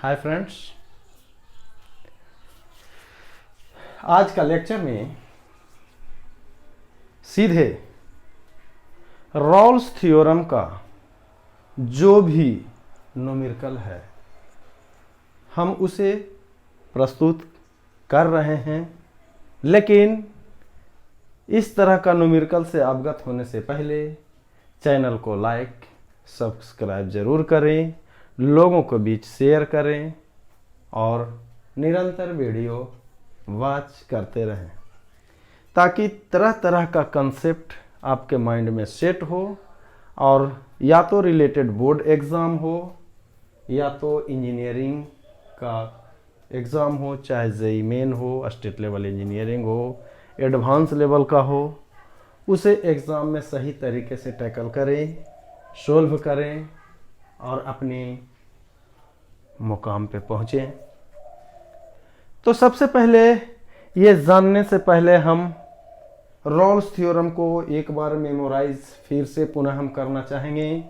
Hi friends, आज का lecture में सीधे रॉल्स थ्योरम का जो भी न्यूमेरिकल है हम उसे प्रस्तुत कर रहे हैं। लेकिन इस तरह का न्यूमेरिकल से अवगत होने से पहले चैनल को लाइक सब्सक्राइब जरूर करें, लोगों के बीच शेयर करें और निरंतर वीडियो वॉच करते रहें ताकि तरह तरह का कंसेप्ट आपके माइंड में सेट हो और या तो रिलेटेड बोर्ड एग्ज़ाम हो या तो इंजीनियरिंग का एग्ज़ाम हो, चाहे जेईई मेन हो, स्टेट लेवल इंजीनियरिंग हो, एडवांस लेवल का हो, उसे एग्ज़ाम में सही तरीके से टैकल करें, सोल्व करें और अपने मुकाम पे पहुँचें। तो सबसे पहले ये जानने से पहले हम रॉल्स थ्योरम को एक बार मेमोराइज फिर से पुनः हम करना चाहेंगे।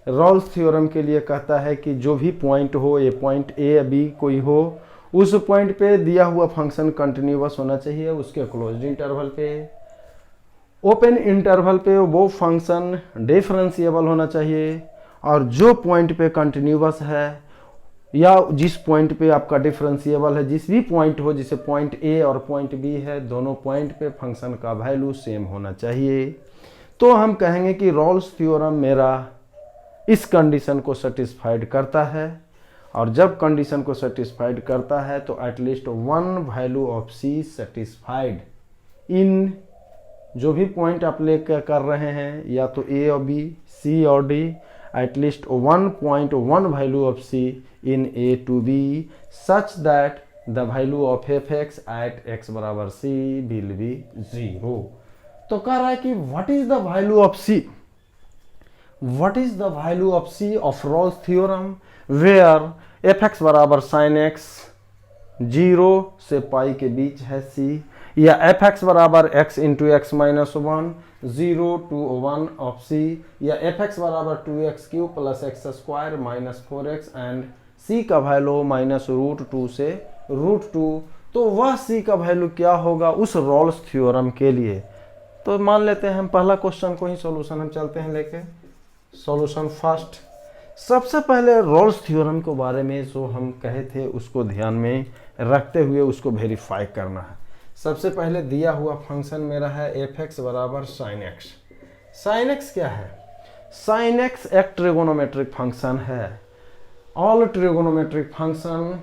रॉल्स थ्योरम के लिए कहता है कि जो भी पॉइंट हो, ये पॉइंट ए या बी कोई हो, उस पॉइंट पे दिया हुआ फंक्शन कंटिन्यूअस होना चाहिए। उसके क्लोज्ड इंटरवल पे, ओपन इंटरवल पे वो फंक्शन डिफरेंशिएबल होना चाहिए। और जो पॉइंट पे कंटिन्यूअस है या जिस पॉइंट पे आपका डिफरेंशिएबल है, जिस भी पॉइंट हो, जैसे पॉइंट ए और पॉइंट बी है, दोनों पॉइंट पे फंक्शन का वैल्यू सेम होना चाहिए। तो हम कहेंगे कि रॉल्स थ्योरम मेरा इस कंडीशन को सेटिस्फाइड करता है। और जब कंडीशन को सेटिस्फाइड करता है तो at least one value of C satisfied in जो भी पॉइंट आप लेकर कर रहे हैं, या तो ए और बी, सी और D, at least 1.1 value of C in A to B such that the value of fx at x बराबर c will be 0। तो कह रहा है कि what is the value of c? What is the value of c of Rolle's theorem where fx बराबर sin x 0 से पाई के बीच है c, या fx बराबर x into x minus 1 0 to 1 of c, या fx बराबर 2x cube plus x square minus 4x and c का value minus √2 से √2। तो वह c का वैल्यू क्या होगा उस रॉल्स थ्योरम के लिए। तो मान लेते हैं हम पहला क्वेश्चन को ही सॉल्यूशन हम चलते हैं लेके। सॉल्यूशन फर्स्ट, सबसे पहले रॉल्स थ्योरम के बारे में जो हम कहे थे उसको ध्यान में रखते हुए उसको वेरीफाई करना है। सबसे पहले दिया हुआ फंक्शन मेरा है fx बराबर sin x। sin x क्या है? sin x एक ट्रिगोनोमेट्रिक फंक्शन है। ऑल ट्रिगोनोमेट्रिक फंक्शन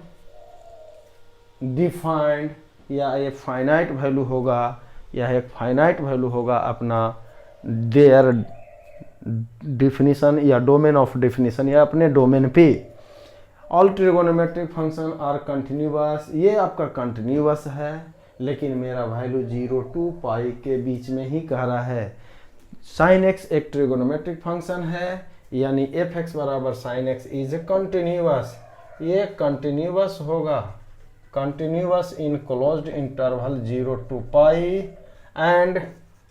डिफाइंड, या एक फाइनाइट वैल्यू होगा या एक फाइनाइट वैल्यू होगा अपना देयर डिफिनीशन या डोमेन ऑफ डिफिनीशन या अपने डोमेन पे। All trigonometric function are continuous, ये आपका कंटिन्यूअस है लेकिन मेरा वैल्यू 0 to पाई के बीच में ही कह रहा है। sin x एक ट्रिगोनोमेट्रिक फंक्शन है, यानी fx बराबर sin x इज कंटिन्यूअस। ये कंटिन्यूअस होगा, continuous in closed interval 0 to pi and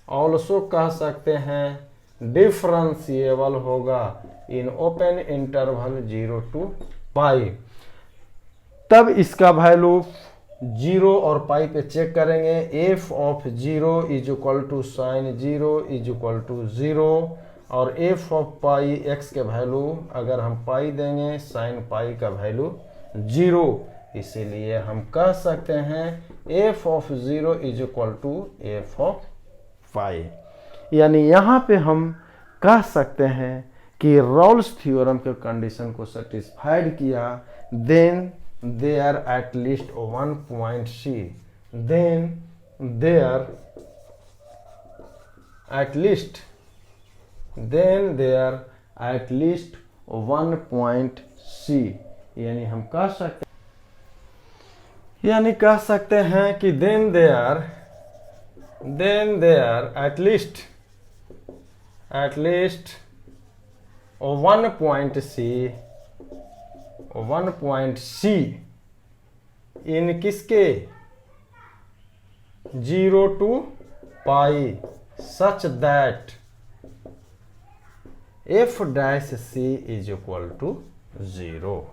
also कह सकते हैं डिफरेंशिएबल होगा इन ओपन इंटरवल 0 to पाई। तब इसका वैल्यू 0 और पाई पे चेक करेंगे। f of 0 is equal to sine 0 is equal to 0, और f ऑफ पाई x के वैल्यू अगर हम पाई देंगे साइन पाई का वैल्यू 0, इसीलिए हम कह सकते हैं f of 0 is equal to f of pi. यानी यहाँ पे हम कह सकते हैं कि रॉल्स थ्योरम के कंडीशन को सेटिस्फाइड किया, then there at least one point c, then there at least one point c, यानी हम कह सकते हैं कि then there at least one point c इन किसके 0 to pi such that f dash c is equal to 0।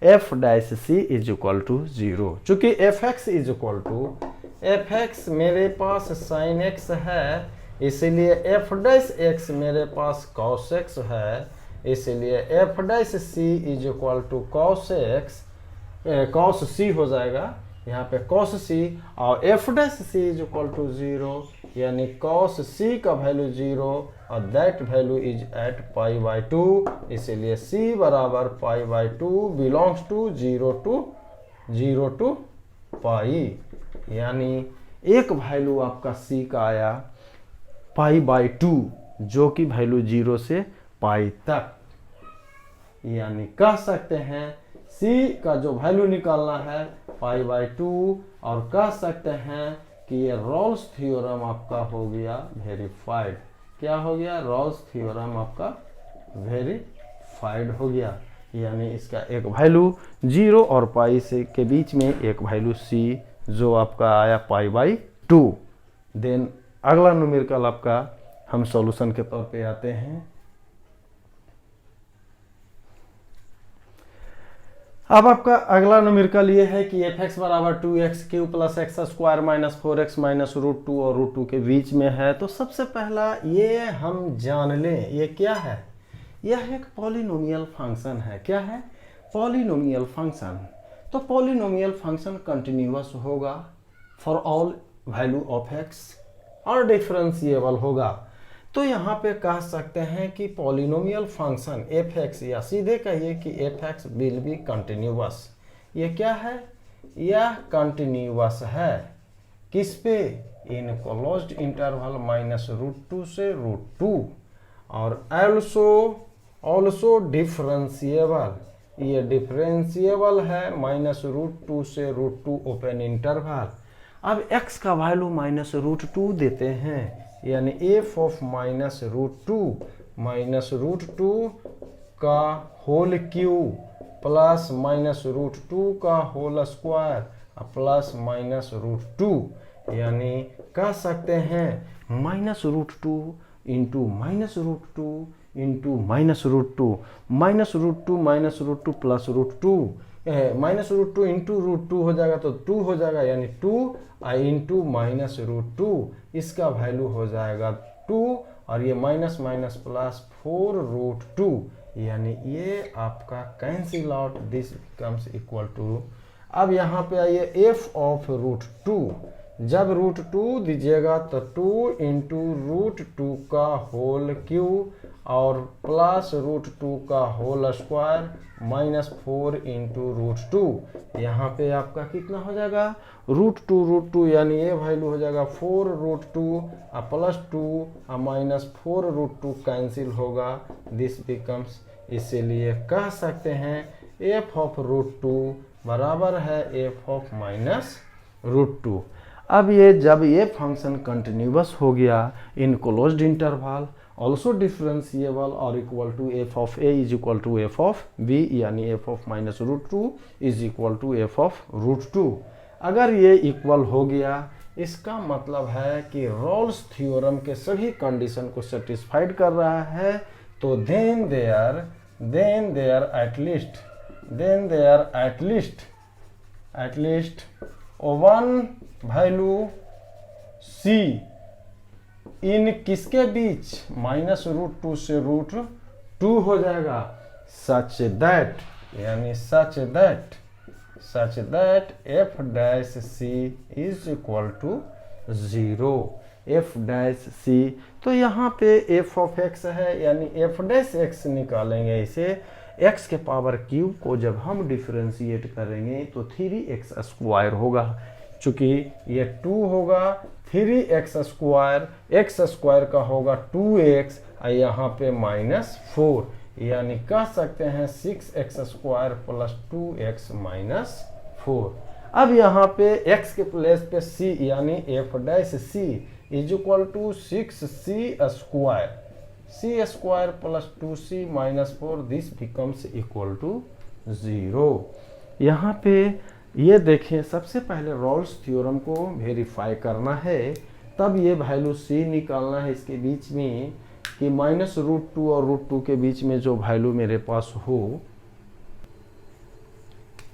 F dash C is equal to 0। चूंकि F X is equal to F X मेरे पास साइन एक्स है, इसीलिए F dash x मेरे पास cos x है, इसलिए F dash C is equal to cos x, cos c हो जाएगा यहाँ पे कॉस सी, और f dash C is equal to 0, यानी कॉस सी का वैल्यू 0 और that value is at pi by 2, इसीलिए सी बराबर pi by 2 belongs to 0 to pi, यानी एक वैल्यू आपका सी का आया पाई बाई 2, जो कि वैल्यू 0 से पाई तक, यानी कह सकते हैं सी का जो वैल्यू निकालना है पाई बाई 2, और कह सकते हैं कि ये रॉल्स थ्योरम आपका हो गया वेरीफाइड। क्या हो गया? रॉल्स थ्योरम आपका वेरीफाइड हो गया, यानी इसका एक वैल्यू 0 और पाई से के बीच में एक वैल्यू सी जो आपका आया पाई बाई 2। देन अगला न्यूमेरिकल आपका हम सॉल्यूशन के तौर पे आते हैं। अब आपका अगला न्यूमेरिकल ये है कि एफ एक्स बराबर 2x³ plus x square minus 4x minus √2 और √2 के बीच में है। तो सबसे पहला ये हम जान लें ये क्या है, यह एक पॉलिनोमियल फंक्शन है। क्या है? Polynomial function. तो पॉलिनोमियल फंक्शन कंटिन्यूअस होगा for all value of x और डिफरेंशिएबल होगा। तो यहाँ पे कह सकते हैं कि पॉलिनोमियल फंक्शन एफ एक्स, या सीधे कहिए कि F X will be continuous. ये क्या है? यह कंटिन्यूअस है किस पे? इन क्लोज्ड इंटरवल माइनस √2 से √2, और ऑल्सो डिफरेंशिएबल, ये डिफरेंशिएबल है माइनस √2 से √2 ओपन इंटरवल। अब x का वैल्यू माइनस √2 देते हैं, यानी एफ ऑफ माइनस √2 का होल क्यूब प्लस माइनस √2 का होल स्क्वायर प्लस माइनस √2, यानी कह सकते हैं minus √2 into minus √2 into minus √2 minus √2 plus √2, minus √2 into √2 हो जाएगा तो 2 हो जाएगा, यानी 2 इंटू माइनस √2, इसका वैल्यू हो जाएगा 2, और ये माइनस माइनस प्लस 4√2, यानी ये आपका cancel out, this becomes equal to. अब यहाँ पे आइए एफ ऑफ √2, जब √2 दीजिएगा तो 2 इंटू √2 का होल क्यूब और प्लस √2 का होल स्क्वायर माइनस 4 इंटू √2, यहाँ पे आपका कितना हो जाएगा? √2, यानी ये वैल्यू हो जाएगा 4√2 प्लस 2 माइनस 4√2 कैंसिल होगा, दिस बिकम्स, इसीलिए कह सकते हैं एफ ऑफ √2 बराबर है एफ ऑफ माइनस √2। अब ये जब ये फंक्शन कंटिन्यूअस हो गया in closed interval, also differentiable और equal to F of a is equal to F of B, यानी F of minus √2 is equal to F of √2। अगर ये इक्वल हो गया, इसका मतलब है कि रॉल्स थ्योरम के सभी कंडीशन को सेटिस्फाइड कर रहा है। तो then there at least one value c in किसके बीच? माइनस √2 से √2 हो जाएगा, सच दैट, यानी such that F dash C is equal to 0, F dash c. तो यहाँ पे एफ ऑफ एक्स है, यानी एफ डैश एक्स निकालेंगे इसे, एक्स के पावर क्यूब को जब हम डिफरेंशिएट करेंगे तो 3x स्क्वायर होगा, चूंकि ये 2 होगा, 3x स्क्वायर का होगा 2x, यहाँ पे माइनस 4, यानी कह सकते हैं 6x square plus 2x minus 4। अब यहाँ पे x के प्लेस पे c, यानी F dash C is equal to 6c square plus 2c minus 4, this becomes equal to 0। यहाँ पे ये देखें, सबसे पहले रॉल्स थ्योरम को वेरीफाई करना है, तब ये वैल्यू c निकालना है इसके बीच में कि माइनस √2 और √2 के बीच में जो वैल्यू मेरे पास हो,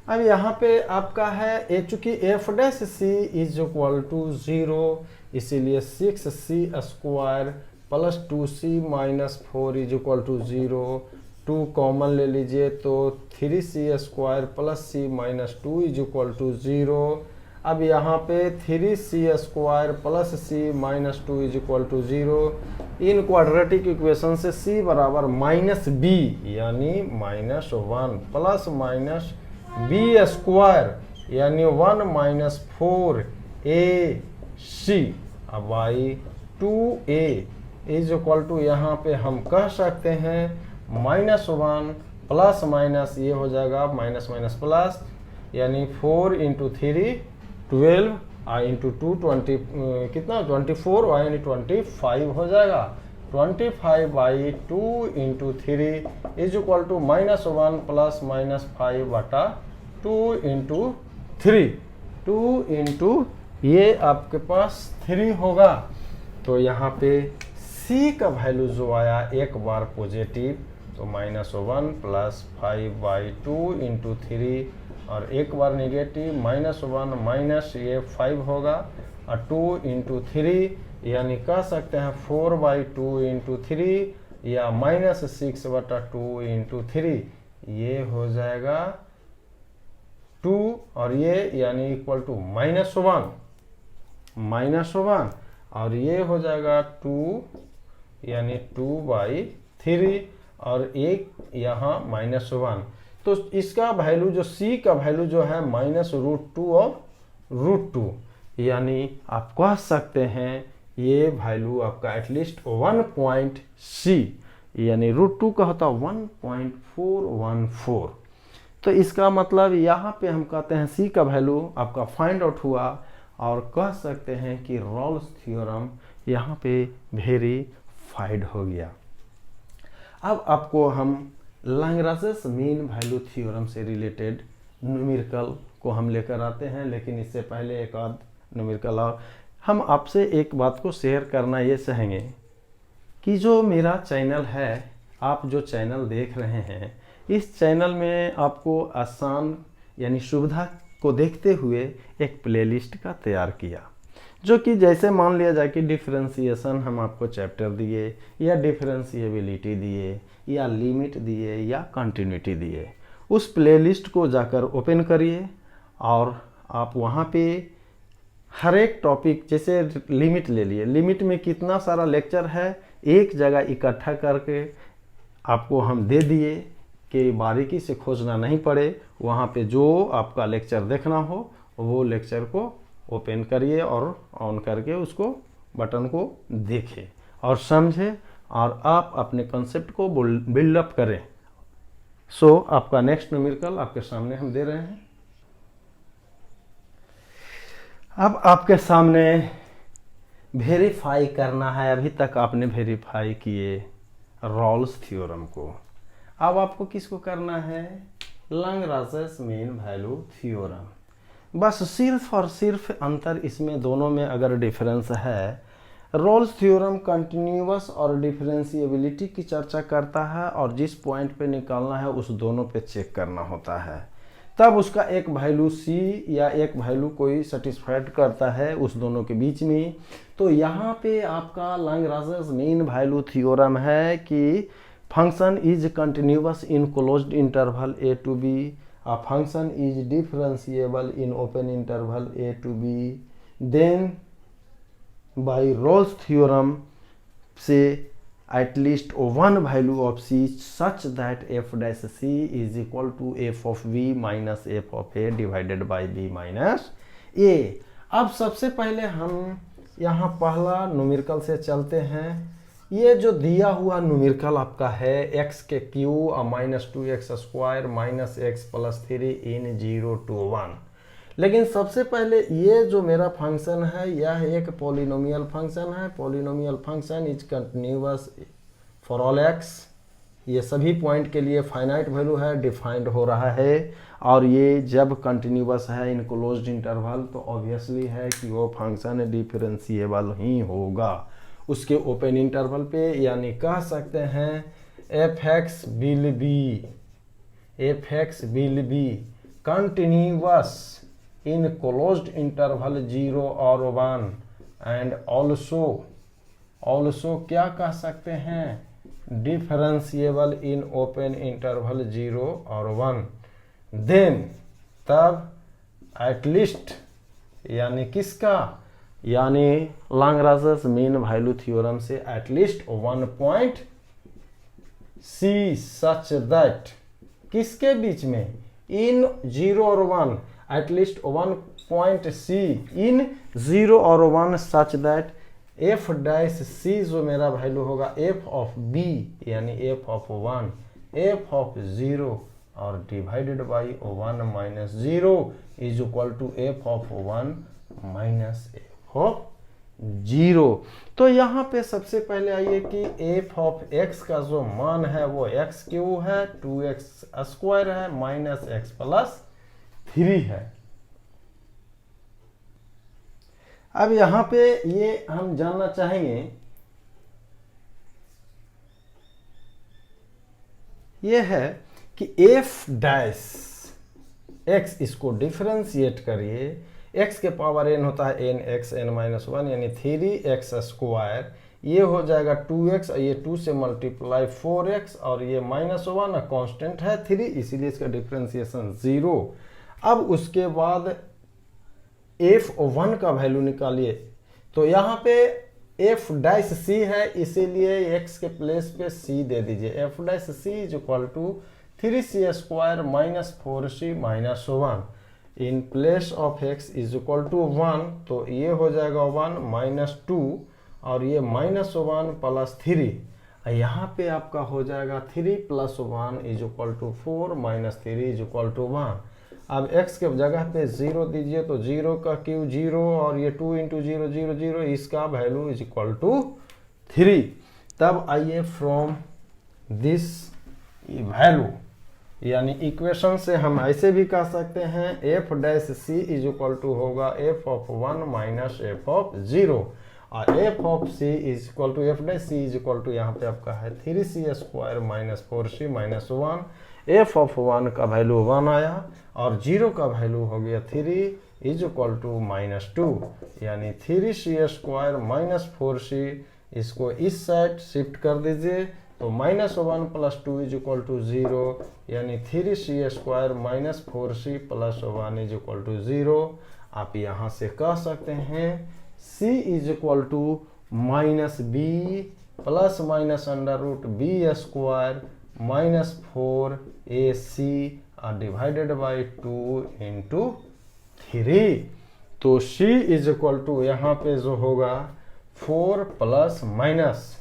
अब यहाँ पे आपका है चूंकि F dash C is equal to 0, इसीलिए 6c² plus 2c minus 4 is equal to 0। 2 common ले लीजिए तो 3c² plus c minus 2 is equal to 0। अब यहाँ पे 3c² plus c minus 2 is equal to 0। इन क्वाड्रेटिक इक्वेशन से c बराबर माइनस b यानी -1 प्लस माइनस b² यानी 1 माइनस 4ac अब by 2a is equal to यहाँ पे हम कह सकते हैं -1 प्लस माइनस ये हो जाएगा माइनस माइनस प्लस यानी 4 इंटू 3 12 इंटू 2 20 कितना 24 यानी 25 हो जाएगा। 25 by 2 into 3 is equal to -1 plus minus 5 बटा 2 इंटू 3। 2 इंटू ये आपके पास 3 होगा। तो यहाँ पे c का वैल्यू जो आया एक बार पॉजिटिव तो -1 प्लस 5 बाई 2 इंटू 3 और एक बार नेगेटिव -1 माइनस ये 5 होगा और 2 इंटू 3 यानी कह सकते हैं 4 बाई 2 इंटू 3 या -6 बटा 2 इंटू 3 ये हो जाएगा 2 और ये यानी इक्वल टू -1 और ये हो जाएगा 2 यानी 2/3 और एक यहाँ -1। तो इसका वैल्यू जो c का वैल्यू जो है -√2 और √2 यानी आप कह सकते हैं ये वैल्यू आपका एटलीस्ट 1 पॉइंट c यानी √2 का होता 1.414। तो इसका मतलब यहाँ पे हम कहते हैं c का वैल्यू आपका फाइंड आउट हुआ और कह सकते हैं कि रॉल्स थ्योरम यहाँ पे वेरीफाइड हो गया। अब आपको हम लैग्रांज मीन वैल्यू थ्योरम से रिलेटेड न्यूमेरिकल को हम लेकर आते हैं, लेकिन इससे पहले एक आध न्यूमेरिकल और हम आपसे एक बात को शेयर करना ये चाहेंगे कि जो मेरा चैनल है, आप जो चैनल देख रहे हैं, इस चैनल में आपको आसान यानी सुविधा को देखते हुए एक प्लेलिस्ट का तैयार किया, जो कि जैसे मान लिया जाए कि डिफरेंशिएशन हम आपको चैप्टर दिए या डिफरेंशिएबिलिटी दिए या लिमिट दिए या कंटिन्यूटी दिए, उस प्लेलिस्ट को जाकर ओपन करिए और आप वहाँ पे हर एक टॉपिक जैसे लिमिट ले लिए, लिमिट में कितना सारा लेक्चर है एक जगह इकट्ठा करके आपको हम दे दिए कि बारीकी से खोजना नहीं पड़े। वहाँ पे जो आपका लेक्चर देखना हो वो लेक्चर को ओपन करिए और ऑन करके उसको बटन को देखें और समझें और आप अपने कंसेप्ट को बिल्डअप करें। सो आपका नेक्स्ट न्यूमेरिकल आपके सामने हम दे रहे हैं। अब आपके सामने वेरीफाई करना है, अभी तक आपने वेरीफाई किए रॉल्स थ्योरम को, अब आपको किसको करना है, लैग्रांज मीन वैल्यू थ्योरम। बस सिर्फ और सिर्फ अंतर इसमें दोनों में अगर डिफरेंस है, रॉल्स थ्योरम कंटिन्यूअस और डिफरेंशिएबिलिटी की चर्चा करता है और जिस पॉइंट पे निकालना है उस दोनों पे चेक करना होता है, तब उसका एक वैल्यू c या एक वैल्यू कोई सेटिस्फाइड करता है उस दोनों के बीच में। तो यहाँ पे आपका लैग्रांज मीन वैल्यू थ्योरम है कि function is continuous in closed interval a to b, a function is differentiable in open interval a to b, then by Rolle's theorem से at least one value of c such that f dash c is equal to f of b minus f of a divided by b minus a। अब सबसे पहले हम यहाँ पहला numerical से चलते हैं। ये जो दिया हुआ न्यूमेरिकल आपका है x के Q -2x² minus x plus 3 in 0 to 1, लेकिन सबसे पहले ये जो मेरा फंक्शन है यह एक पॉलिनोमियल फंक्शन है। Polynomial function is continuous for all x, ये सभी पॉइंट के लिए फाइनाइट वैल्यू है, डिफाइंड हो रहा है और ये जब कंटिन्यूअस है इन क्लोज्ड इंटरवल तो ऑब्वियसली है कि वो फंक्शन डिफरेंशिएबल ही होगा उसके ओपन इंटरवल पे, यानी कह सकते हैं f(x) will be continuous in closed interval 0 और 1 एंड ऑल्सो क्या कह सकते हैं, डिफरेंशिएबल इन ओपन इंटरवल 0 और 1, देन तब एटलीस्ट यानी किसका, यानी लाग्रांज मीन वैल्यू थ्योरम से at least 1 point C such that, किसके बीच में, इन 0 और 1, एटलीस्ट 1 पॉइंट सी इन 0 और 1 such that F dash C जो मेरा वैल्यू होगा एफ ऑफ बी यानी एफ ऑफ 1, एफ ऑफ 0 और divided by 1 minus 0 is equal to F of 1 minus F of 0। तो यहाँ पे सबसे पहले आइए कि एफ ऑफ एक्स का जो मान है वो एक्स क्यू है, 2x स्क्वायर है माइनस एक्स प्लस 3 है। अब यहाँ पे ये हम जानना चाहेंगे, ये है कि एफ डैश एक्स, इसको डिफरेंशिएट करिए, एक्स के पावर एन होता है एन एक्स एन माइनस 1 यानी 3x स्क्वायर, ये हो जाएगा 2x, ये 2 से मल्टीप्लाई 4x और ये माइनस 1 कांस्टेंट है 3, इसीलिए इसका डिफरेंशिएशन 0। अब उसके बाद f1 का वैल्यू निकालिए, तो यहाँ पे f डैश c है इसीलिए x के प्लेस पे c दे दीजिए, f dash c is equal to 3c square minus 4c minus 1 in place of x is equal to 1, तो ये हो जाएगा 1 माइनस 2 और ये माइनस 1 प्लस 3, यहाँ पे आपका हो जाएगा 3 plus 1 is equal to 4 minus 3 is equal to 1। अब x के जगह पे 0 दीजिए, तो 0 का क्यू 0 और ये 2 इंटू 0 0 0, इसका वैल्यू इज इक्वल टू 3। तब आइए फ्रॉम दिस वैल्यू यानी इक्वेशन से हम ऐसे भी कह सकते हैं f dash C is equal to होगा F of 1 minus F of 0 और f of c is equal to f dash C is equal to यहाँ पे आपका है 3c square minus 4c minus 1, F of 1 का वैल्यू 1 आया और 0 का वैल्यू हो गया 3 इज इक्वल टू माइनस 2 यानी 3c स्क्वायर माइनस 4c, इसको इस साइड शिफ्ट कर दीजिए तो minus 1 plus 2 is equal to 0 यानी 3c square minus 4c plus 1 is equal to 0। आप यहाँ से कह सकते हैं c is equal to minus B plus minus under root B square minus 4ac divided by 2 into 3। तो c इज इक्वल टू यहाँ पे जो होगा 4 प्लस माइनस,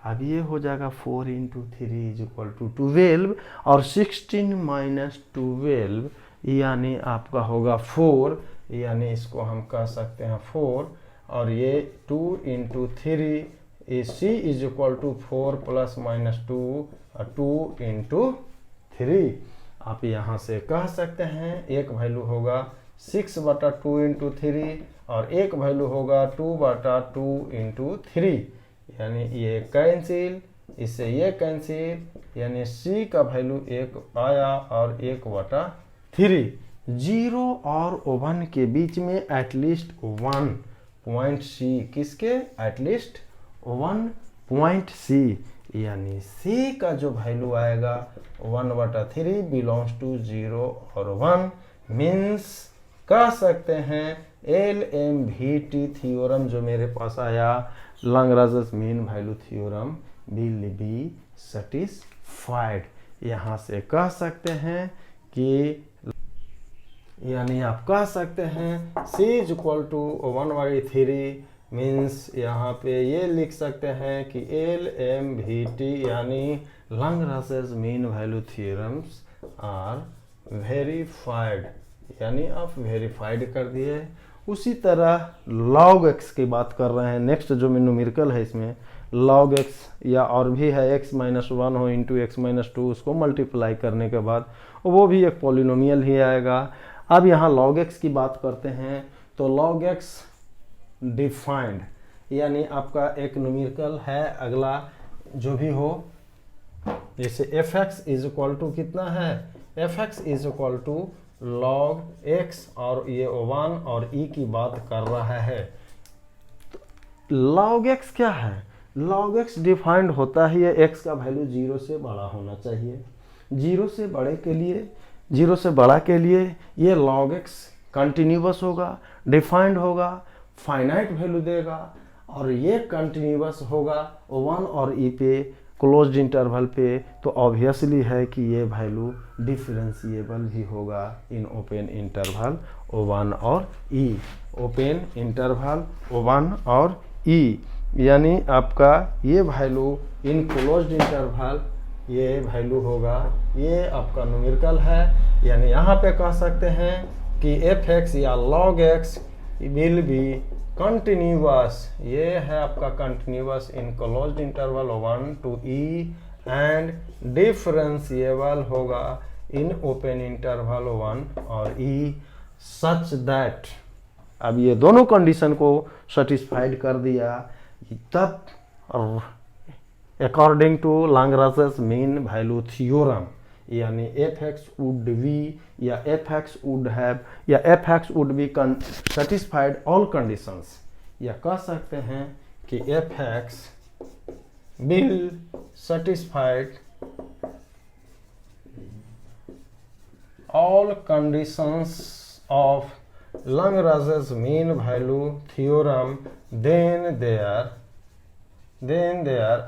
अब ये हो जाएगा 4 इंटू 3 इज इक्वल टू 12 और 16 माइनस 12 यानी आपका होगा 4, यानी इसको हम कह सकते हैं 4 और ये 2 into 3 C is equal to 4 plus minus 2 2 into 3। आप यहाँ से कह सकते हैं एक वैल्यू होगा 6 बटा 2 इंटू 3 और एक वैल्यू होगा 2 बटा 2 इंटू 3, यानी ये कैंसिल, इससे ये कैंसिल, यानी c का वैल्यू 1 आया और 1 बटा 3। 0 और 1 के बीच में एटलीस्ट 1 पॉइंट c, किसके एटलीस्ट 1 पॉइंट c, यानी c का जो वैल्यू आएगा 1 बटा 3 बिलोंग्स टू 0 और 1, मीन्स कह सकते हैं LMVT थ्योरम जो मेरे पास आया Lagrange mean value theorem will be satisfied. यहाँ से कह सकते हैं कि यानी आप कह सकते हैं c is equal to 1/3 means यहाँ पे ये लिख सकते हैं कि LMVT यानी Lagrange mean value theorems are verified, यानी आप वेरीफाइड कर दिए। उसी तरह log x की बात कर रहे हैं, नेक्स्ट जो न्यूमेरिकल है इसमें log x या और भी है x माइनस 1 हो इंटू एक्स माइनस 2, उसको मल्टीप्लाई करने के बाद वो भी एक पॉलिनोमियल ही आएगा। अब यहाँ log x की बात करते हैं तो log x डिफाइंड यानी आपका एक न्यूमेरिकल है, अगला जो भी हो, जैसे fx इज इक्वल टू कितना है, fx is equal to log X और ये 1 और ई की बात कर रहा है। लॉग एक्स क्या है? लॉग एक्स डिफाइंड होता है ये एक्स का वैल्यू 0 से बड़ा होना चाहिए। 0 से बड़ा के लिए ये लॉग एक्स कंटिन्यूअस होगा, डिफाइंड होगा, फाइनाइट वैल्यू देगा और ये कंटिन्यूअस होगा 1 और ई पे, क्लोज्ड इंटरवल पे, तो ऑब्वियसली है कि ये वैल्यू डिफरेंशिएबल भी होगा इन ओपन इंटरवल 1 और ई। ओपन इंटरवल 1 और ई यानी आपका ये वैल्यू इन क्लोज्ड इंटरवल ये वैल्यू होगा, ये आपका न्यूमेरिकल है। यानी यहाँ पे कह सकते हैं कि एफ एक्स या log x will be continuous, ये है आपका continuous in closed interval 1 to e and differentiable होगा इन ओपन इंटरवल 1 और e सच दैट, अब ये दोनों कंडीशन को सेटिस्फाइड कर दिया तब according to Lagrange mean value theorem यानी एफ एक्स वुड बी या एफ एक्स वुड हैव या F X would be satisfied all conditions, या कह सकते हैं कि F X will satisfied all conditions of Lagrange's mean value theorem, then there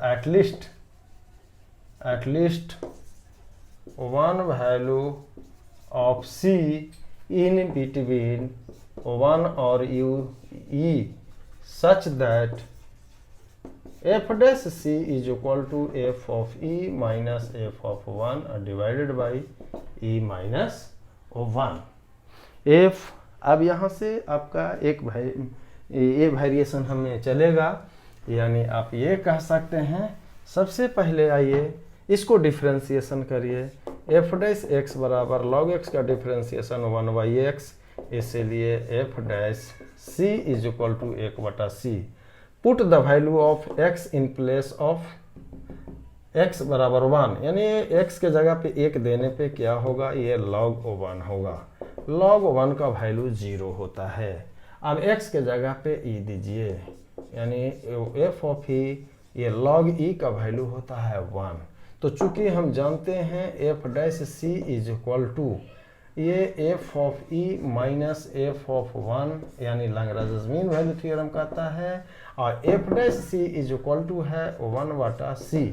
at least one value of c in between 1 or e such that f dash c is equal to f of e minus f of 1 divided by e minus 1। f अब यहाँ से आपका ये variation हमें चलेगा, यानी आप ये कह सकते हैं सबसे पहले आइए इसको डिफरेंशिएशन करिए। एफ डैश एक्स बराबर लॉग एक्स का डिफरेंशिएशन 1/x, इसलिए F dash C is equal to 1/c। Put the value of X in place of X बराबर 1, यानी एक्स के जगह पे 1 देने पे क्या होगा, ये log 1 होगा। log 1 का वैल्यू 0 होता है। अब x के जगह पे e दीजिए, यानी f ऑफ e, ये log e का वैल्यू होता है 1। तो चूंकि हम जानते हैं f dash c is equal to ये f of e minus f of 1 यानी लाग्रांज मीन वैल्यू थ्योरम कहता है, और f dash c is equal to है 1/c।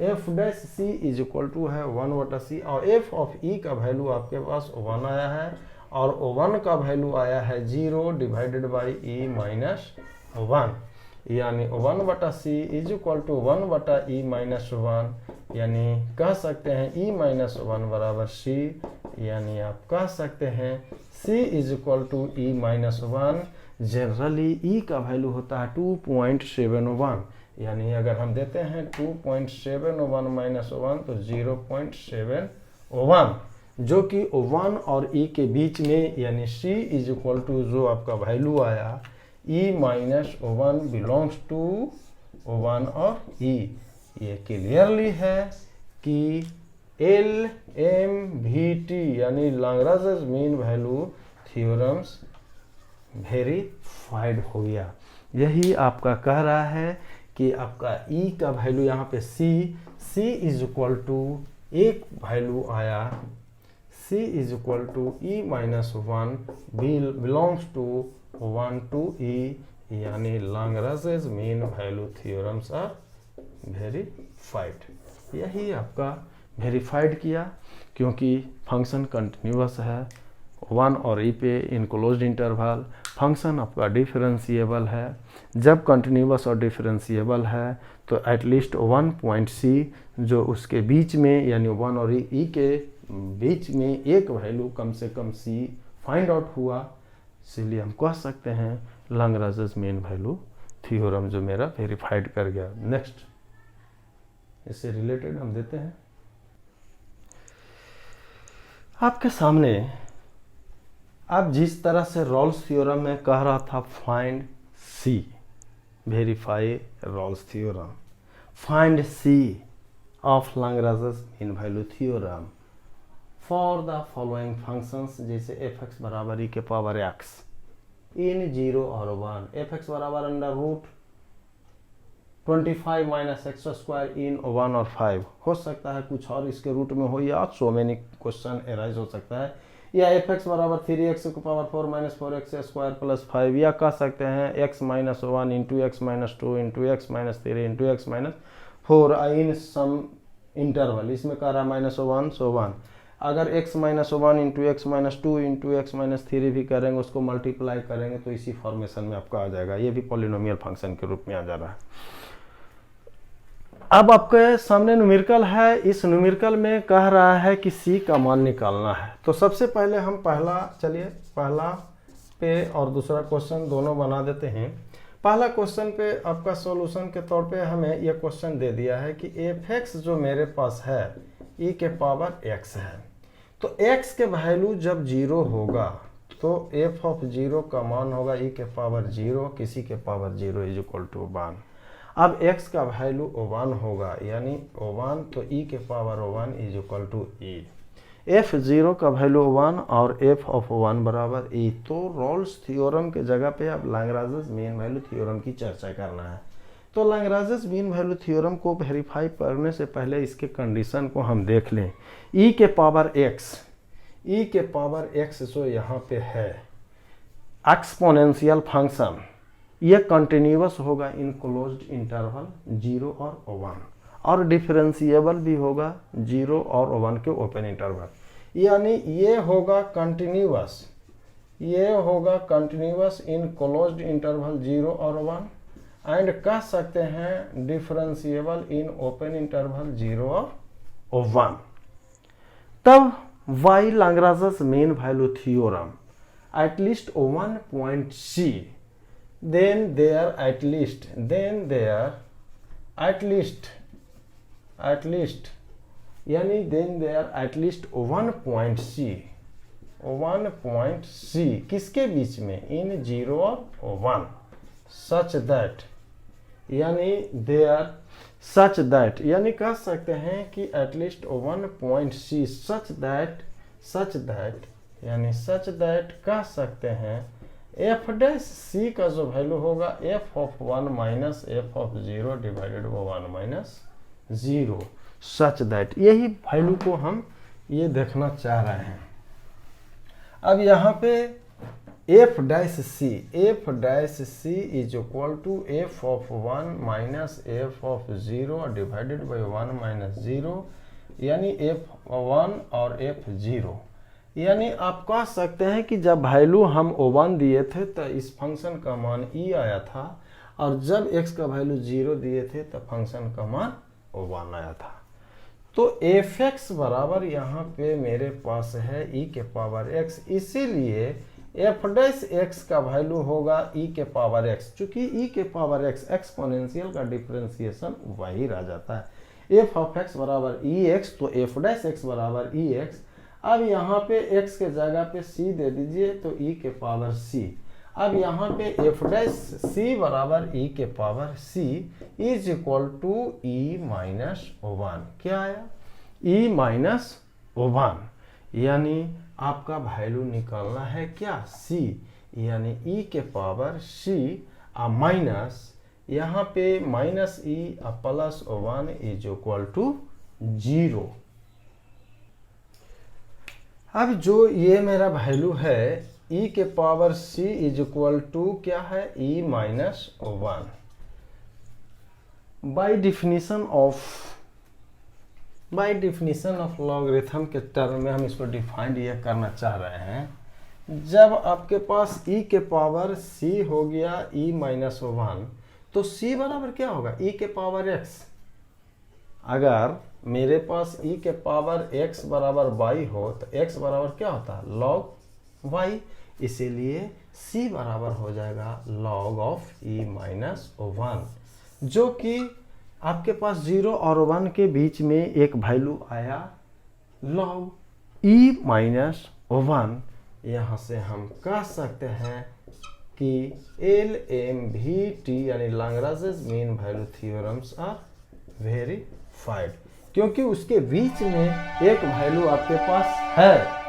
F dash C is equal to है 1/c और एफ ऑफ ई का value आपके पास 1 आया है और 1 का वैल्यू आया है 0 डिवाइडेड बाई ई माइनस 1, यानी 1/c is equal to 1/e minus 1, यानी कह सकते हैं e माइनस 1 बराबर c, यानी आप कह सकते हैं c is equal to e minus 1। Generally e का वैल्यू होता है 2.71, यानी अगर हम देते हैं 2.71 माइनस 1 तो 0.71, जो कि 1 और e के बीच में, यानी c इज इक्वल टू जो आपका वैल्यू आया e माइनस 1 बिलोंग्स टू 1 और e। ये क्लियरली है कि LMVT यानी Lagrange mean value theorems verified हो गया। यही आपका कह रहा है कि आपका e का वैल्यू यहाँ पे c इज इक्वल टू एक वैल्यू आया c is equal to e minus 1 belongs to 1 to e, यानी Lagrange mean value theorems are verified. यही आपका वेरीफाइड किया क्योंकि फंक्शन कंटिन्यूअस है 1 और e पे इन क्लोज्ड इंटरवल, फंक्शन आपका डिफरेंशिएबल है। जब कंटिन्यूअस और डिफरेंशिएबल है तो एटलीस्ट 1 पॉइंट c जो उसके बीच में, यानी 1 और e के बीच में एक वैल्यू कम से कम c फाइंड आउट हुआ, इसलिए हम कह सकते हैं लाग्रांज मीन वैल्यू थ्योरम जो मेरा वेरीफाइड कर गया। नेक्स्ट इससे रिलेटेड हम देते हैं आपके सामने। अब जिस तरह से रॉल्स थ्योरम में कह रहा था find c, verify Rolle's theorem, find c of Lagrange mean value theorem, for the following functions, जैसे एफ एक्स बराबर ई के पावर एक्स इन 0 और 1, एफ एक्स बराबर under root 25 minus x square in 1 और 5, हो सकता है कुछ और इसके रूट में हो, या सो मेनी क्वेश्चन एराइज हो सकता है, या एफ एक्स बराबर 3x की power 4 minus 4x square plus 5, या कह सकते हैं x minus 1 into x minus 2 into x minus 3 into x minus 4 इन सम इंटरवल, इसमें कह रहा माइनस 1 सो 1, अगर x minus 1 into x minus 2 into x minus 3 भी करेंगे, उसको मल्टीप्लाई करेंगे तो इसी फॉर्मेशन में आपका आ जाएगा, ये भी पॉलिनोमियल फंक्शन के रूप में आ जा रहा है। अब आपके सामने न्यूमेरिकल है, इस न्यूमेरिकल में कह रहा है कि c का मान निकालना है। तो सबसे पहले हम पहला पे और दूसरा क्वेश्चन दोनों बना देते हैं। पहला क्वेश्चन पे आपका सॉल्यूशन के तौर पे हमें यह क्वेश्चन दे दिया है कि एफ एक्स जो मेरे पास है e के पावर x है, तो x के वैल्यू जब 0 होगा तो f ऑफ 0 का मान होगा e के पावर 0 किसी के पावर 0 इज इक्वल टू 1। अब x का वैल्यू 1 होगा, यानी 1 तो e के power 1 is equal to e, f 0 का वैल्यू 1 और f ऑफ 1 बराबर e। तो रोल्स थ्योरम के जगह पे अब लैग्रांज मीन वैल्यू थ्योरम की चर्चा करना है। तो लैग्रांज मीन वैल्यू थ्योरम को वेरीफाई करने से पहले इसके कंडीशन को हम देख लें। e के पावर x जो यहाँ पे है एक्सपोनेंशियल फंक्शन, यह कंटिन्यूअस होगा इन क्लोज्ड इंटरवल 0 और 1, और डिफरेंशिएबल भी होगा 0 और 1 के ओपन इंटरवल, यानी ये होगा कंटिन्यूअस इन क्लोज्ड इंटरवल 0 और 1, एंड कह सकते हैं डिफरेंशिएबल इन ओपन इंटरवल 0 और 1। तब by Lagrange mean value theorem at least 1 point c, then there at least यानी then there at least 1 point c किसके बीच में, इन 0 और 1, such that यानी कह सकते हैं कि at least 1 point c such that कह सकते हैं एफ डैश सी का जो वैल्यू होगा F of 1 minus F of 0 divided by 1 minus 0, such that, यही वैल्यू को हम ये देखना चाह रहे हैं। अब यहाँ पे F dash C is equal to F of 1 minus F of 0 divided by 1 minus 0, यानी एफ 1 और एफ 0, यानी आप कह सकते हैं कि जब वैल्यू हम 1 दिए थे तो इस फंक्शन का मान e आया था, और जब x का वैल्यू 0 दिए थे तो फंक्शन का मान 1 आया था। तो एफ एक्स बराबर यहाँ पे मेरे पास है e के पावर x, इसीलिए एफ डैश एक्स का वैल्यू होगा e के पावर x, चूंकि e के पावर x एक्सपोनेंशियल का डिफरेंशिएशन वही रह जाता है। एफ ऑफ x बराबर ex, तो एफ डैश x बराबर ex। अब यहाँ पे x के जगह पे c दे दीजिए तो e के पावर c। अब यहाँ पे एफ डैश c बराबर e के power c is equal to e minus 1, क्या आया, e माइनस 1, यानी आपका वैल्यू निकालना है क्या, c, यानी e के पावर c माइनस, यहाँ पे minus e plus 1 is equal to 0। अब जो ये मेरा वैल्यू है e के power c is equal to क्या है, e minus 1। By definition of logarithm के टर्म में हम इसको डिफाइंड ये करना चाह रहे हैं। जब आपके पास e के पावर c हो गया e माइनस 1, तो c बराबर क्या होगा, e के पावर x। अगर मेरे पास e के पावर x बराबर y हो तो x बराबर क्या होता है, log y, इसीलिए c बराबर हो जाएगा log ऑफ e माइनस 1, जो कि आपके पास 0 और 1 के बीच में एक वैल्यू आया log e माइनस 1। यहाँ से हम कह सकते हैं कि LMVT यानी Lagrange mean value theorems are verified. क्योंकि उसके बीच में एक वैल्यू आपके पास है।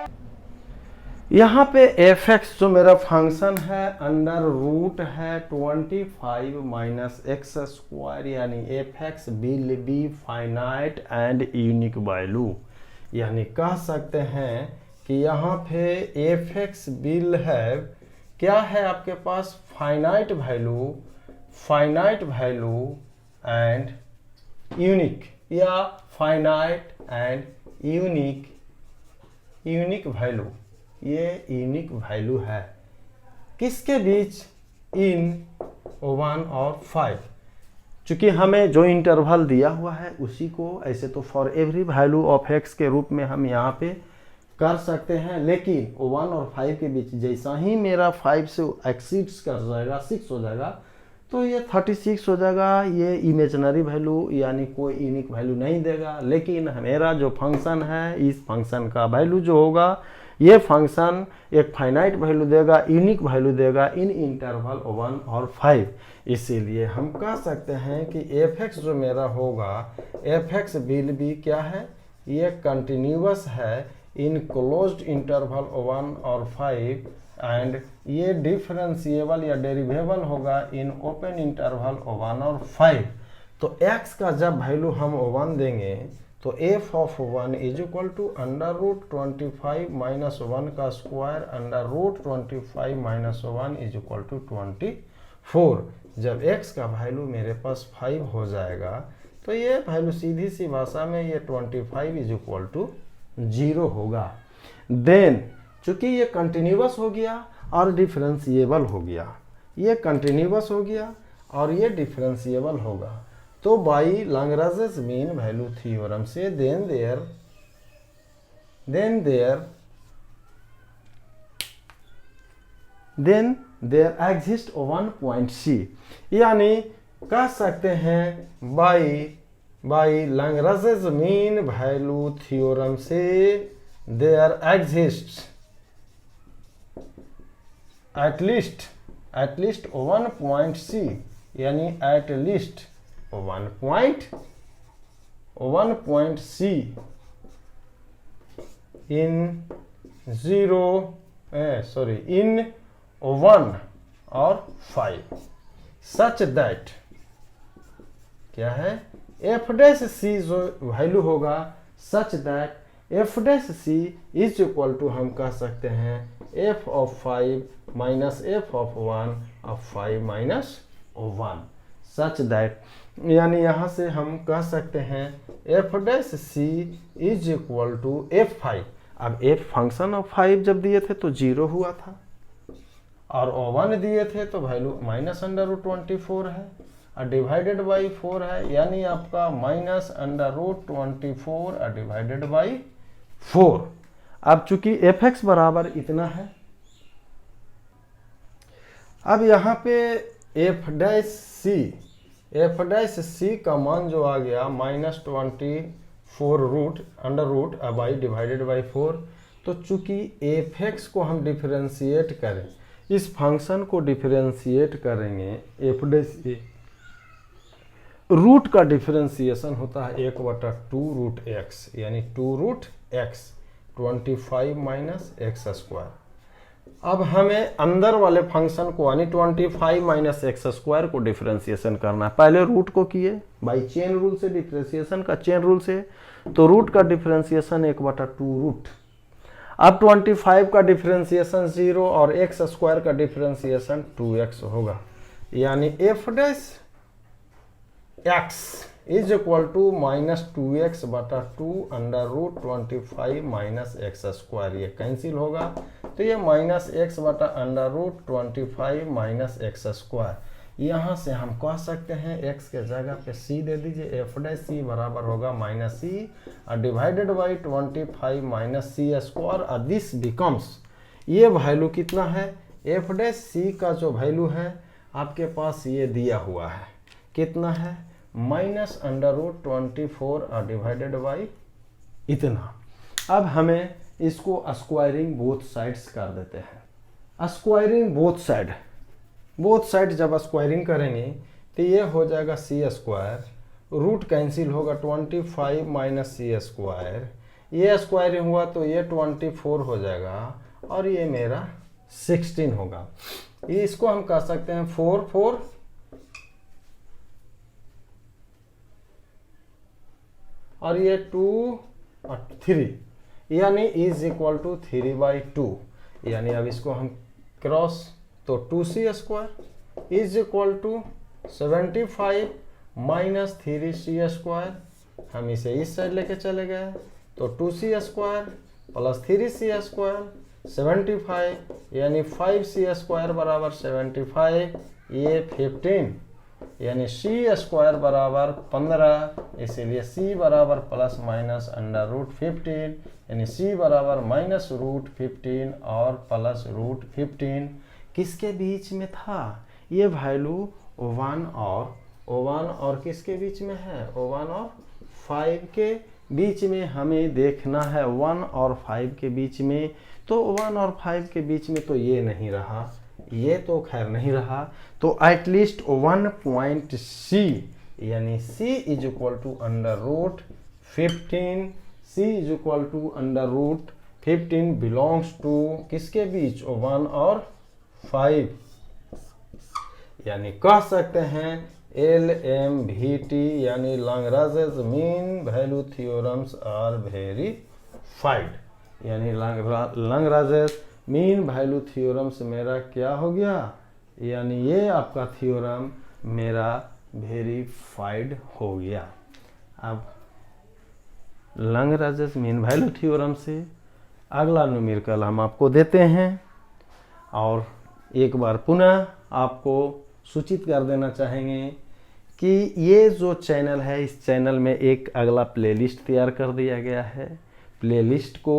यहाँ पे एफ एक्स जो मेरा फंक्शन है अंडर रूट है 25 माइनस एक्स स्क्वायर, यानी F X will be finite and unique value. यानी कह सकते हैं कि यहाँ पे एफ एक्स विल है, क्या है आपके पास, फाइनाइट वैल्यू एंड यूनिक, या फाइनाइट एंड यूनिक वैल्यू। ये यूनिक वैल्यू है किसके बीच, इन 1 और 5। चूंकि हमें जो इंटरवल दिया हुआ है उसी को ऐसे तो for every value of x के रूप में हम यहाँ पे कर सकते हैं, लेकिन 1 और 5 के बीच जैसा ही मेरा 5 से एक्सीड्स कर जाएगा 6 हो जाएगा, तो ये 36 हो जाएगा। ये इमेजिनरी वैल्यू यानी कोई यूनिक वैल्यू नहीं देगा, लेकिन मेरा जो फंक्शन है इस फंक्शन का वैल्यू जो होगा, ये फंक्शन एक फाइनाइट वैल्यू देगा, यूनिक वैल्यू देगा इन इंटरवल 1 और 5। इसीलिए हम कह सकते हैं कि एफ एक्स जो मेरा होगा, एफ एक्स विल बी क्या है, ये कंटिन्यूअस है इन क्लोज्ड इंटरवल 1 और 5, एंड ये डिफरेंशिएबल या डेरिवेबल होगा इन ओपन इंटरवल 1 और 5। तो x का जब वैल्यू हम 1 देंगे तो f of 1 is equal to under root 25 minus 1 का square under root 25 minus 1 is equal to 24। जब x का वैल्यू मेरे पास 5 हो जाएगा तो ये वैल्यू सीधी सी भाषा में ये 25 इज इक्वल टू 0 होगा। देन चूंकि ये कंटिन्यूअस हो गया और डिफरेंशिएबल हो गया, ये कंटिन्यूअस हो गया और ये डिफरेंशिएबल होगा, तो by Lagrange mean value theorem से then there exist one point c, यानी कह सकते हैं by Lagrange mean value theorem से there exist at least 1 point C, यानी at least 1 point C in 1 और 5 such that क्या है, f डैश c जो वैल्यू होगा such that f dash c is equal to हम कह सकते हैं f of 5 minus f of 1 of 5 minus 1 such that, यानी यहाँ से हम कह सकते हैं f dash c is equal to f5। अब f फंक्शन ऑफ 5 जब दिए थे तो 0 हुआ था, और 1 दिए थे तो वैल्यू माइनस अंडर रूट 24 है और डिवाइडेड बाई 4 है, यानी आपका minus under root 24 divided by 4। अब चूंकि एफ एक्स बराबर इतना है, अब यहाँ पे एफ डैश सी का मान जो आ गया minus 24 root under root by divided by 4। तो चूंकि एफ एक्स को हम डिफरेंशिएट करें, इस फंक्शन को डिफरेंशिएट करेंगे, एफ डैश सी रूट का डिफरेंशिएशन होता है 1/2 रूट एक्स, यानी 2 root x 25 minus x square. अब हमें अंदर वाले फंक्शन को यानी 25 माइनस एक्स स्क्वायर को डिफरेंशिएशन करना है। पहले रूट को किए बाई चेन रूल से, डिफरेंशिएशन का चेन रूल से, तो रूट का डिफरेंशिएशन 1/2 रूट। अब 25 का डिफरेंशिएशन 0 और एक्स स्क्वायर का डिफरेंशिएशन 2x होगा, यानी F dash x is equal to minus 2x/2 under root 25 minus x square. ये कैंसिल होगा तो ये माइनस एक्स बटा under root 25 minus x square. यहाँ से हम कह सकते हैं x के जगह पे c दे दीजिए, एफ डैश सी बराबर होगा minus c divided by 25 minus c square, और दिस बिकम्स, ये वैल्यू कितना है, एफ डैश सी का जो वैल्यू है आपके पास ये दिया हुआ है, कितना है, minus under root 24 divided by इतना। अब हमें इसको स्क्वायरिंग बोथ साइड्स कर देते हैं। स्क्वायरिंग बोथ साइड जब स्क्वायरिंग करेंगे तो ये हो जाएगा सी स्क्वायर रूट कैंसिल होगा, 25 माइनस सी स्क्वायर, ये स्क्वायर हुआ तो ये 24 हो जाएगा और ये मेरा 16 होगा। इसको हम कह सकते हैं 4 4 और ये 2 और 3 यानी इज इक्वल टू 3/2, यानी अब इसको हम क्रॉस तो 2c square is equal to 75 minus 3c square, हम इसे इस साइड लेके चले गए तो 2c square plus 3c square 75 यानी 5c स्क्वायर बराबर 75, ये 15 यानी c स्क्वायर बराबर 15, इसीलिए c बराबर प्लस माइनस अंडर रूट 15 यानी c बराबर माइनस रूट 15 और प्लस रूट 15 किसके बीच में था, ये वैल्यू 1 और किसके बीच में है, 1 और 5 के बीच में हमें देखना है, 1 और 5 के बीच में, तो 1 और 5 के बीच में तो ये नहीं रहा, ये तो खैर नहीं रहा, तो एटलीस्ट 1 पॉइंट c यानी c is equal to under root 15, c is equal to under root 15 belongs to किसके बीच, 1 और 5, यानी कह सकते हैं LMVT यानी Lagrange mean value theorems are verified, यानी लैग्रांज मीन वैल्यू थ्योरम्स मेरा क्या हो गया, यानी ये आपका थ्योरम मेरा वेरीफाइड हो गया। अब लैग्रांज मीन वैल्यू थ्योरम से अगला न्यूमेरिकल हम आपको देते हैं, और एक बार पुनः आपको सूचित कर देना चाहेंगे कि ये जो चैनल है, इस चैनल में एक अगला प्लेलिस्ट तैयार कर दिया गया है। प्लेलिस्ट को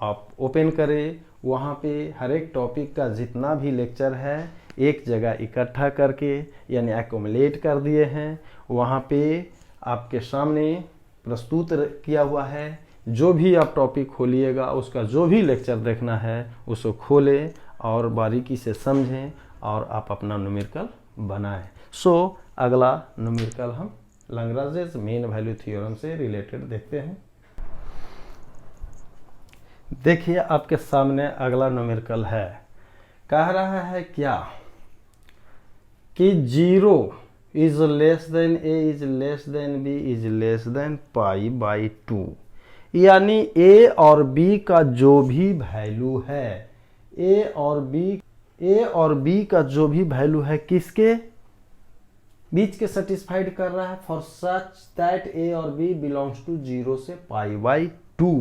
आप ओपन करें, वहाँ पे हर एक टॉपिक का जितना भी लेक्चर है एक जगह इकट्ठा करके यानी एक्युमुलेट कर दिए हैं, वहाँ पे आपके सामने प्रस्तुत किया हुआ है। जो भी आप टॉपिक खोलिएगा उसका जो भी लेक्चर देखना है उसको खोलें और बारीकी से समझें और आप अपना न्यूमेरिकल बनाएं। सो अगला न्यूमेरिकल हम लैग्रांज मीन वैल्यू थ्योरम से रिलेटेड देखते हैं। देखिए आपके सामने अगला न्यूमेरिकल है, कह रहा है क्या कि 0 is less than a is less than b is less than π/2, यानी a और b का जो भी वैल्यू है, a और b का जो भी वैल्यू है किसके बीच के सेटिस्फाइड कर रहा है, फॉर सच दैट a और b बिलोंग्स टू 0 से π/2,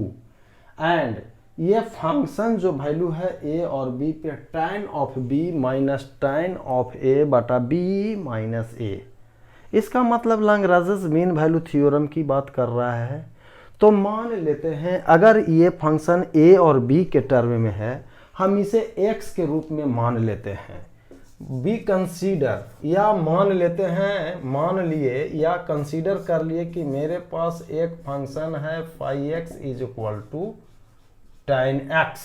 एंड ये फंक्शन जो वैल्यू है a और b पे tan of b minus tan of a बटा b माइनस a, इसका मतलब लैग्रांज मीन वैल्यू थ्योरम की बात कर रहा है। तो मान लेते हैं अगर ये फंक्शन a और b के टर्म में है, हम इसे x के रूप में मान लेते हैं, बी कंसीडर या मान लेते हैं, मान लिए या कंसीडर कर लिए कि मेरे पास एक फंक्शन है phi x is equal to tan x,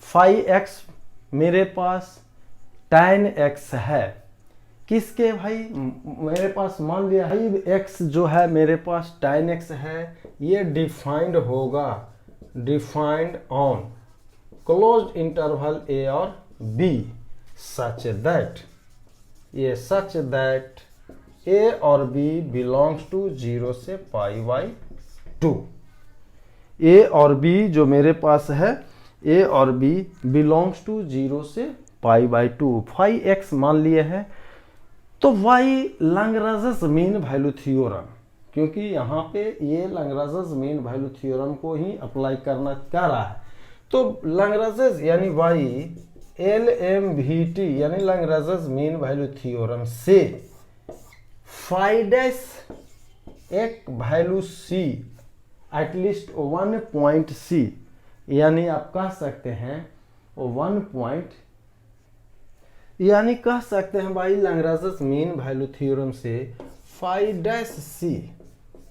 phi x मेरे पास tan x है, किसके भाई, मेरे पास मान लिया भाई x जो है मेरे पास tan x है, ये डिफाइंड होगा, defined on closed interval a और b such that, ये such that a और b belongs to 0 से π/2, a और b जो मेरे पास है a और b belongs to 0 से π/2, फाई x मान लिए हैं, तो y Lagrange mean value theorem, क्योंकि यहाँ पे ये लैग्रांज मीन वैल्यू थ्योरम को ही अप्लाई करना चाह रहा है, तो लैग्रांज यानी y LMVT यानी लैग्रांज मीन वैल्यू थ्योरम से फाई डैश एक value c at least 1 point c, यानी आप कह सकते हैं 1 पॉइंट, यानी कह सकते हैं भाई लैग्रांज मीन वैल्यू थ्योरम से फाई डैश c,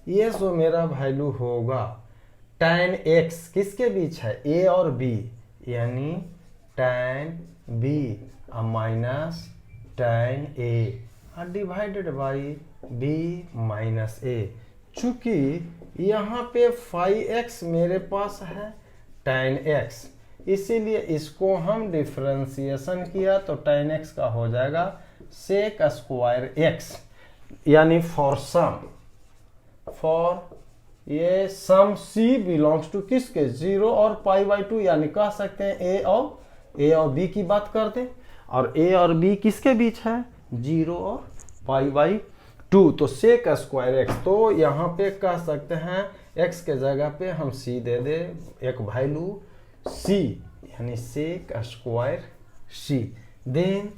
ये जो मेरा वैल्यू होगा tan x किसके बीच है, a और b, यानी tan b minus tan a divided by b minus a। चूंकि यहाँ पे फाई एक्स मेरे पास है tan x, इसीलिए इसको हम डिफरेंशिएशन किया तो tan x का हो जाएगा sec स्क्वायर x, यानी फॉर ये सम c बिलोंग्स टू किसके 0 और π/2, यानी कह सकते हैं a और b की बात करते हैं, और a और b किसके बीच है 0 और π/2, तो sec स्क्वायर x। तो यहाँ पे कह सकते हैं x के जगह पे हम c दे दे एक वैल्यू c, यानी sec square c, then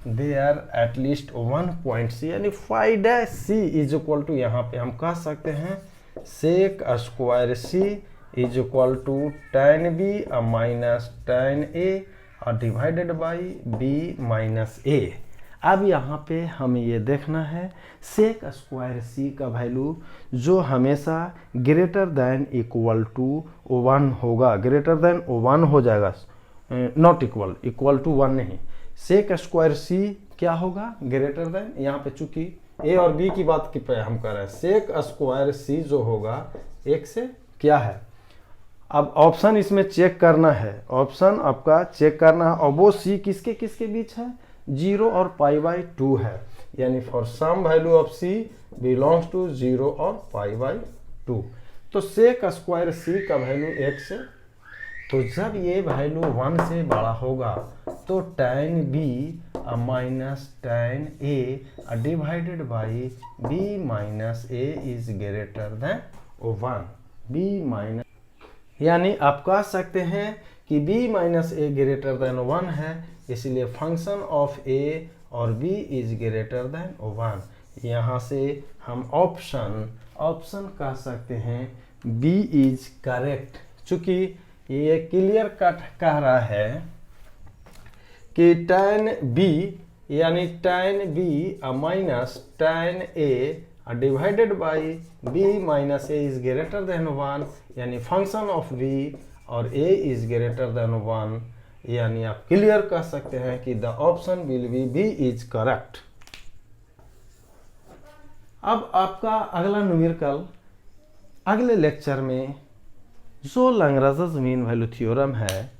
there at least 1 point c, यानी phi dash c is equal to, यहाँ पे हम कह सकते हैं sec square c is equal to tan b minus tan a और divided by b minus a। अब यहाँ पे हमें ये देखना है sec स्क्वायर c का वैल्यू जो हमेशा ग्रेटर देन इक्वल टू 1 होगा, ग्रेटर देन 1 हो जाएगा, नॉट इक्वल टू 1 नहीं। sec स्क्वायर c क्या होगा ग्रेटर देन, यहाँ पे चूंकि a और b की बात की पे हम कर रहे हैं, sec स्क्वायर c जो होगा 1 से क्या है। अब ऑप्शन इसमें चेक करना है, ऑप्शन आपका चेक करना है, और वो c किसके किसके बीच है 0 और π/2 है, यानी for some value of c belongs to 0 और π/2। तो sec स्क्वायर c का वैल्यू 1 से, तो जब ये वैल्यू 1 से बड़ा होगा तो tan b minus tan a divided by b minus a is greater than 1, b minus, यानी आप कह सकते हैं कि b minus a greater than 1 है, इसलिए फंक्शन ऑफ a और b इज ग्रेटर देन 1। यहाँ से हम ऑप्शन कह सकते हैं b इज करेक्ट, चूंकि ये क्लियर कट कह रहा है कि tan b यानी tan b minus tan a divided by b minus a is greater than 1, यानी फंक्शन ऑफ b और a इज ग्रेटर देन 1, यानी आप क्लियर कह सकते हैं कि the option will be b is correct. अब आपका अगला न्यूमेरिकल अगले लेक्चर में जो लैग्रेंज मीन वैल्यू थ्योरम है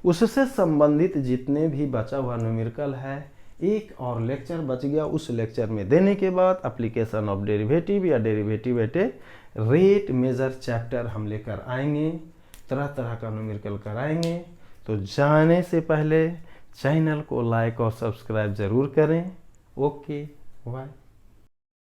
उससे संबंधित जितने भी बचा हुआ न्यूमेरिकल है, एक और लेक्चर बच गया, उस लेक्चर में देने के बाद एप्लीकेशन ऑफ डेरिवेटिव या derivative at a rate measure chapter हम लेकर आएंगे, तरह तरह का न्यूमेरिकल कराएंगे। तो जाने से पहले चैनल को लाइक और सब्सक्राइब जरूर करें। Okay bye.